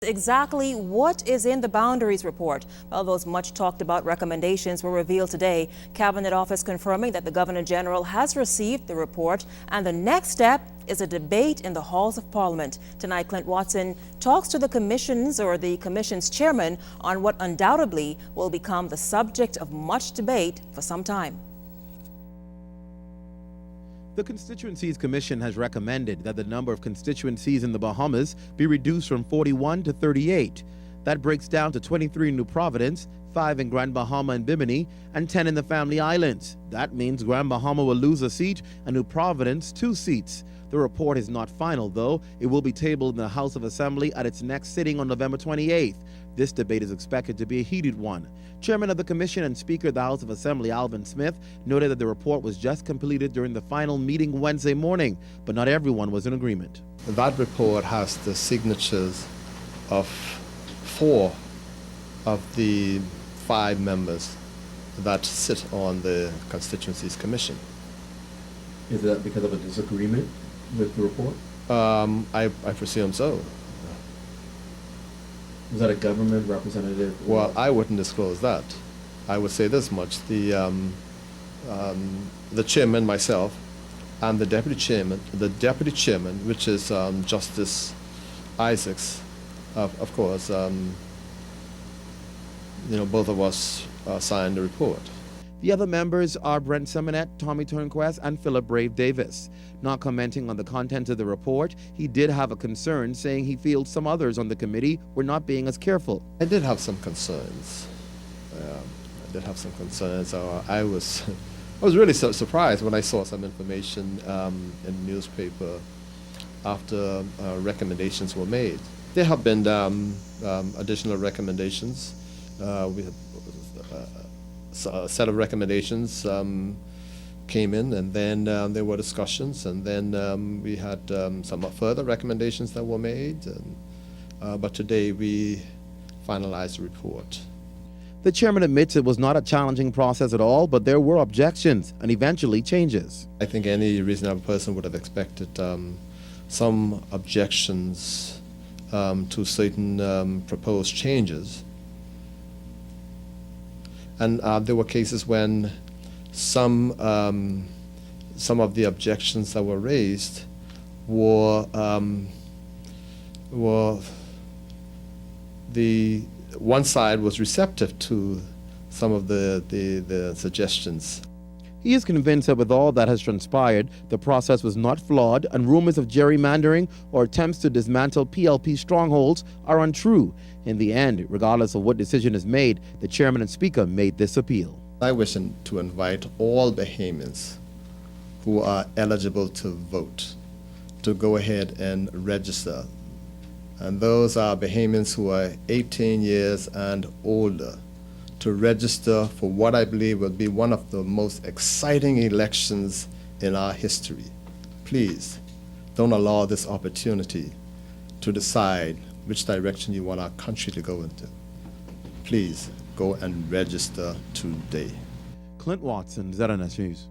Exactly what is in the boundaries report? Well, those much talked about recommendations were revealed today. Cabinet Office confirming that the Governor General has received the report, and the next step is a debate in the halls of Parliament. Tonight, Clint Watson talks to the Commission's chairman on what undoubtedly will become the subject of much debate for some time. The Constituencies Commission has recommended that the number of constituencies in the Bahamas be reduced from 41 to 38. That breaks down to 23 in New Providence, 5 in Grand Bahama and Bimini, and 10 in the Family Islands. That means Grand Bahama will lose a seat and New Providence 2 seats. The report is not final, though. It will be tabled in the House of Assembly at its next sitting on November 28th. This debate is expected to be a heated one. Chairman of the Commission and Speaker of the House of Assembly, Alvin Smith, noted that the report was just completed during the final meeting Wednesday morning, but not everyone was in agreement. That report has the signatures of 4 of the 5 members that sit on the Constituencies Commission. Is that because of a disagreement with the report? I presume so. Was that a government representative? Well, I wouldn't disclose that. I would say this much: the chairman, myself, and the deputy chairman, which is Justice Isaacs, of course. Both of us signed the report. The other members are Brent Simonet, Tommy Turnquest, and Philip Brave Davis. Not commenting on the content of the report, he did have a concern, saying he feels some others on the committee were not being as careful. I did have some concerns. I was really surprised when I saw some information in the newspaper after recommendations were made. There have been additional recommendations. We had a set of recommendations came in, and then there were discussions, and then we had some further recommendations that were made, but today we finalized the report. The chairman admits it was not a challenging process at all, but there were objections and eventually changes. I think any reasonable person would have expected some objections to certain proposed changes. And there were cases when some of the objections that were raised were the one side was receptive to some of the suggestions. He is convinced that with all that has transpired, the process was not flawed, and rumors of gerrymandering or attempts to dismantle PLP strongholds are untrue. In the end, regardless of what decision is made, the chairman and speaker made this appeal. I wish to invite all Bahamians who are eligible to vote to go ahead and register. And those are Bahamians who are 18 years and older, to register for what I believe will be one of the most exciting elections in our history. Please, don't allow this opportunity to decide which direction you want our country to go into. Please go and register today. Clint Watson, ZNS News.